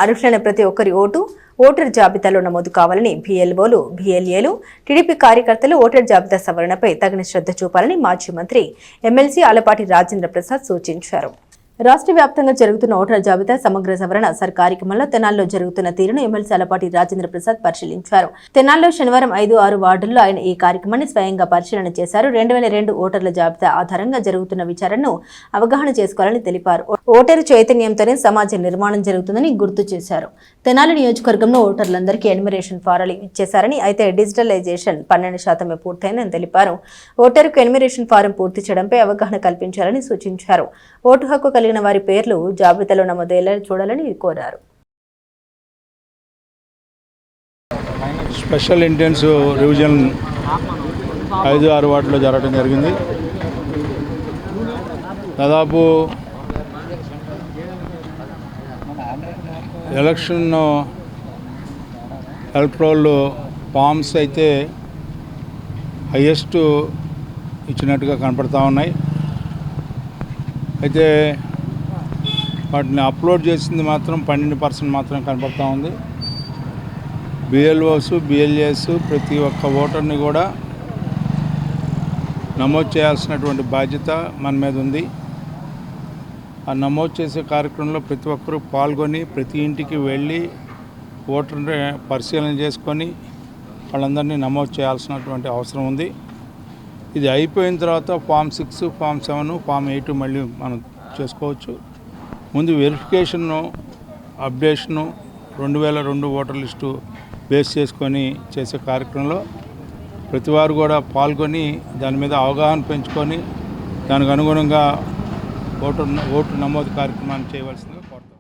అర్హులైన ప్రతి ఒక్కరి ఓటర్ జాబితాలో నమోదు కావాలని బీఎల్ఓలు, బీఎల్ఏలు, టీడీపీ కార్యకర్తలు ఓటర్ జాబితా సవరణపై తగిన శ్రద్ధ చూపాలని మాజీ మంత్రి ఎమ్మెల్సీ ఆలపాటి రాజేంద్ర ప్రసాద్ సూచించారు. రాష్ట్ర వ్యాప్తంగా జరుగుతున్న ఓటర్ల జాబితా సమగ్ర సవరణ కార్యక్రమంలో తెనాల్లో జరుగుతున్న తీరును ఎమ్మెల్సీ ఆలపాటి రాజేంద్ర ప్రసాద్ పరిశీలించారు. తెనాల్లో శనివారం 5-6 వార్డుల్లో ఆయన ఈ కార్యక్రమాన్ని స్వయంగా పరిశీలన చేశారు. 2002 ఓటర్ల జాబితా ఆధారంగా జరుగుతున్న విచారణను అవగాహన చేసుకోవాలని తెలిపారు. ఓటరు చైతన్యంతోనే సమాజ నిర్మాణం జరుగుతుందని గుర్తు చేశారు. తెనాలి నియోజకవర్గంలో ఓటర్లందరికీ ఎన్యుమరేషన్ ఫారాలు ఇచ్చేశారని, అయితే డిజిటలైజేషన్ 12% పూర్తయిందని తెలిపారు. ఓటరుకు ఎన్యుమరేషన్ ఫారం పూర్తి చేయడంపై అవగాహన కల్పించాలని సూచించారు. ఓటు హక్కు కలిగిన వారి పేర్లు జాబితాలో నమోదయ్యేలా చూడాలని కోరారు. స్పెషల్ ఇంటెన్సివ్ రివిజన్ 5-6 వార్డులో జరగడం జరిగింది. దాదాపు ఎలక్షన్ ఎలక్ట్రోల్ ఫామ్స్ అయితే హైయెస్ట్ ఇచ్చినట్టుగా కనపడతా ఉన్నాయి. అయితే వాటిని అప్లోడ్ చేసింది మాత్రం 12% మాత్రం కనపడతా ఉంది. బిఎల్ఓస్, బిఎల్ఏస్ ప్రతి ఒక్క ఓటర్ని కూడా నమోదు చేయాల్సినటువంటి బాధ్యత మన మీద ఉంది. ఆ నమోదు చేసే కార్యక్రమంలో ప్రతి ఒక్కరూ పాల్గొని ప్రతి ఇంటికి వెళ్ళి ఓటర్ని పరిశీలన చేసుకొని వాళ్ళందరినీ నమోదు చేయాల్సినటువంటి అవసరం ఉంది. ఇది అయిపోయిన తర్వాత ఫామ్ 6, ఫామ్ 7, ఫామ్ 8 మళ్ళీ మనం చేసుకోవచ్చు. ముందు verification, updation 2002 voter list base చేసుకొని చేసే కార్యక్రమంలో ప్రతి వారు కూడా పాల్గొని దాని మీద అవగాహన పెంచుకొని దానికి అనుగుణంగా ఓటు నమోదు కార్యక్రమాన్ని చేయవలసిందిగా కోరుతాం.